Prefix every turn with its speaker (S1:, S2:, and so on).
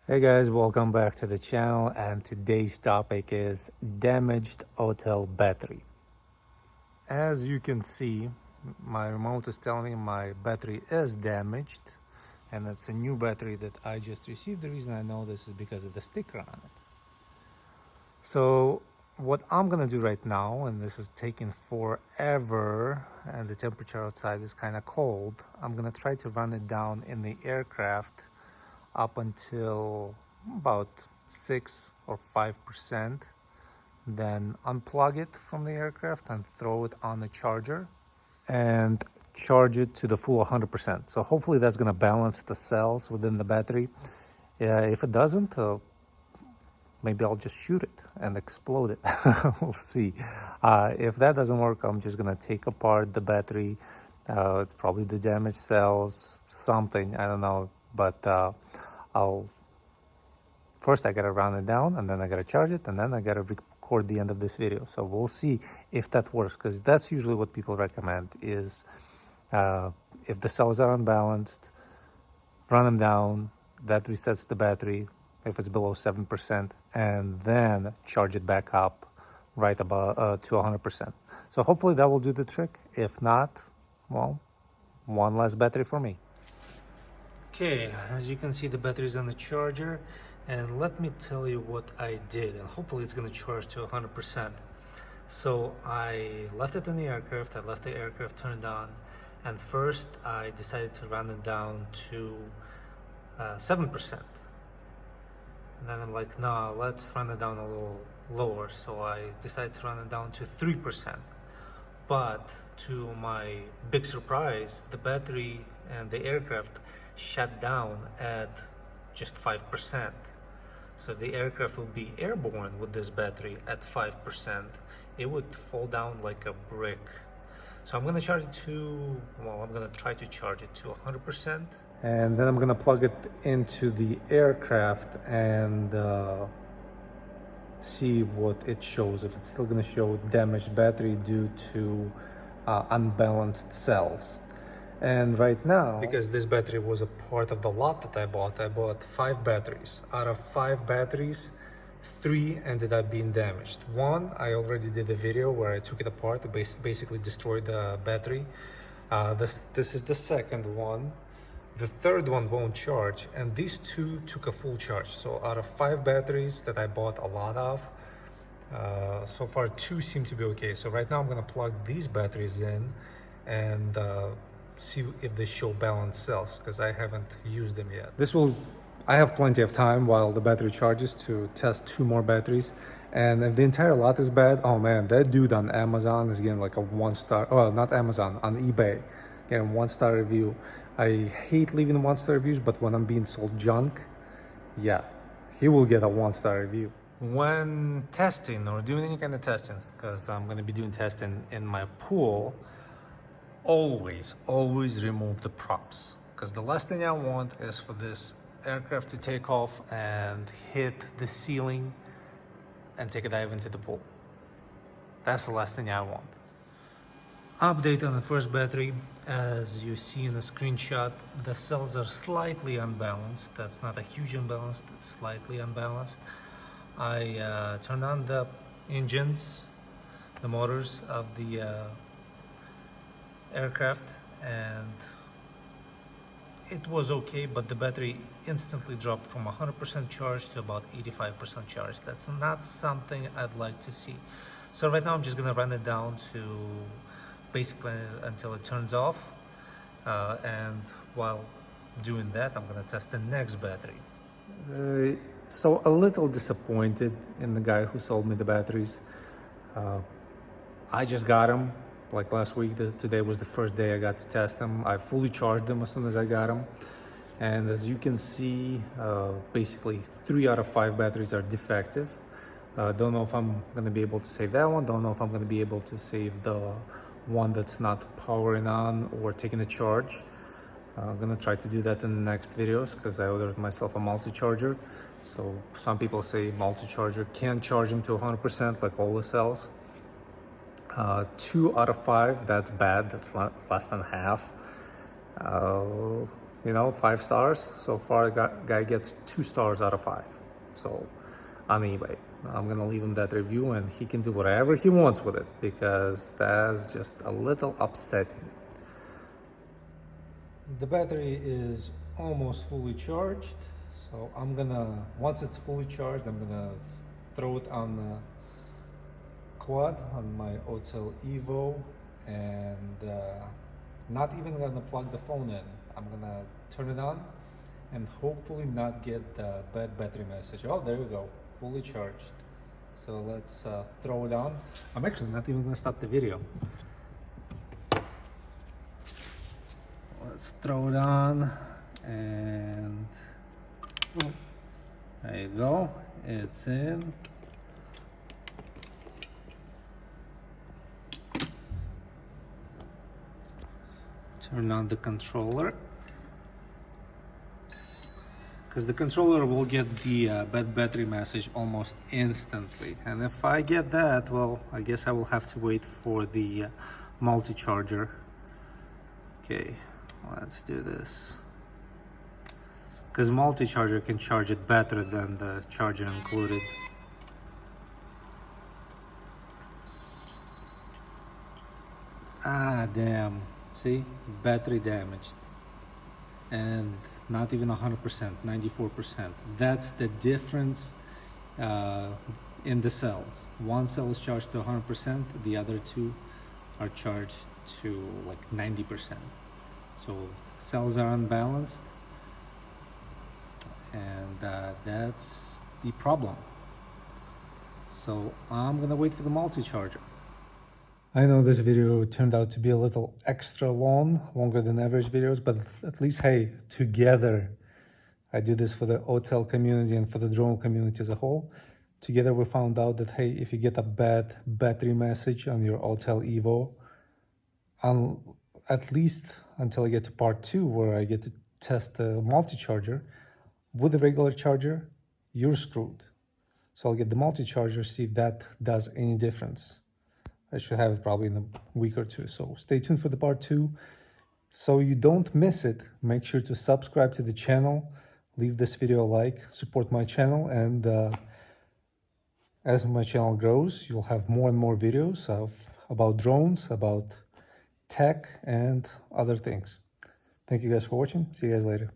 S1: Hey guys, welcome back to the channel, and today's topic is damaged Autel battery. As you can see, my remote is telling me my battery is damaged, and it's a new battery that I just received. The reason I know this is because of the sticker on it. So what I'm gonna do right now, and this is taking forever and the temperature outside is kind of cold, I'm gonna try to run it down in the aircraft up until about 6 or 5%, then unplug it from the aircraft and throw it on the charger and charge it to the full 100%. So hopefully that's going to balance the cells within the battery. If it doesn't, maybe I'll just shoot it and explode it. We'll see. If that doesn't work, I'm just going to take apart the battery. It's probably the damaged cells, something, I don't know, but First I gotta round it down, and then I gotta charge it, and then I gotta record the end of this video. So we'll see if that works, because that's usually what people recommend is if the cells are unbalanced, run them down, that resets the battery if it's below 7%, and then charge it back up right about to 100%. So hopefully that will do the trick. If not, well, one less battery for me. Okay, as you can see, the battery is on the charger, and let me tell you what I did, and hopefully it's going to charge to 100%. So I left it in the aircraft, I left the aircraft turned on, and first I decided to run it down to 7%. And then I'm like, no, let's run it down a little lower. So I decided to run it down to 3%. But to my big surprise, the battery and the aircraft shut down at just 5%. So if the aircraft would be airborne with this battery at 5%, it would fall down like a brick. So I'm gonna charge it to, well, I'm gonna try to charge it to 100%. And then I'm gonna plug it into the aircraft and see what it shows, if it's still gonna show damaged battery due to unbalanced cells. And right now, because this battery was a part of the lot that I bought 5 batteries. Out of 5 batteries, 3 ended up being damaged. One, I already did a video where I took it apart, basically destroyed the battery. This is the second one. The third one won't charge, and these 2 took a full charge. So out of 5 batteries that I bought a lot of, so far 2 seem to be okay. So right now I'm gonna plug these batteries in and see if they show balanced cells, because I haven't used them yet. I have plenty of time while the battery charges to test 2 more batteries. And if the entire lot is bad, oh man, that dude on Amazon is getting like a 1-star, well, not Amazon, on eBay, getting 1-star review. I hate leaving 1-star reviews, but when I'm being sold junk, yeah, he will get a 1-star review. When testing or doing any kind of testing, because I'm going to be doing testing in my pool, always remove the props, because the last thing I want is for this aircraft to take off and hit the ceiling and take a dive into the pool. That's the last thing I want. Update on the first battery. As you see in the screenshot, the cells are slightly unbalanced. That's not a huge imbalance, it's slightly unbalanced. I turned on the engines, the motors of the aircraft, and it was okay, but the battery instantly dropped from 100% charge to about 85% charge. That's not something I'd like to see. So right now I'm just gonna run it down to basically until it turns off, and while doing that I'm gonna test the next battery. So a little disappointed in the guy who sold me the batteries. I just got them like last week. Today was the first day I got to test them. I fully charged them as soon as I got them, and as you can see, basically 3 out of 5 batteries are defective. Don't know if I'm gonna be able to save that one. Don't know if I'm gonna be able to save the one that's not powering on or taking a charge. I'm gonna try to do that in the next videos, because I ordered myself a multi-charger. So some people say multi-charger can charge them to 100% like all the cells. 2 out of 5, that's bad, that's not less than half. you know, 5 stars. So far, guy gets 2 stars out of 5. So on eBay, I'm gonna leave him that review, and he can do whatever he wants with it, because that's just a little upsetting. The battery is almost fully charged, so I'm gonna, once it's fully charged, I'm gonna throw it on the quad on my Autel Evo, and not even gonna plug the phone in. I'm gonna turn it on and hopefully not get the bad battery message. Oh, there we go, fully charged. So let's throw it on. I'm actually not even gonna stop the video. Let's throw it on, and there you go, it's in. Turn on the controller, because the controller will get the bad battery message almost instantly. And if I get that, well, I guess I will have to wait for the multi-charger. Okay, let's do this, because multi-charger can charge it better than the charger included. Ah, damn. See, battery damaged, and not even 100%, 94%. That's the difference in the cells. One cell is charged to 100%, the other two are charged to like 90%. So cells are unbalanced, and that's the problem. So I'm gonna wait for the multi-charger. I know this video turned out to be a little extra long, longer than average videos, but at least, hey, together, I do this for the Autel community and for the drone community as a whole. Together we found out that, hey, if you get a bad battery message on your Autel Evo, at least until I get to part 2, where I get to test the multi-charger, with the regular charger, you're screwed. So I'll get the multi-charger, see if that does any difference. I should have it probably in a week or 2. So stay tuned for the part 2. So you don't miss it, make sure to subscribe to the channel, leave this video a like, support my channel, and as my channel grows, you'll have more and more videos about drones, about tech, and other things. Thank you guys for watching. See you guys later.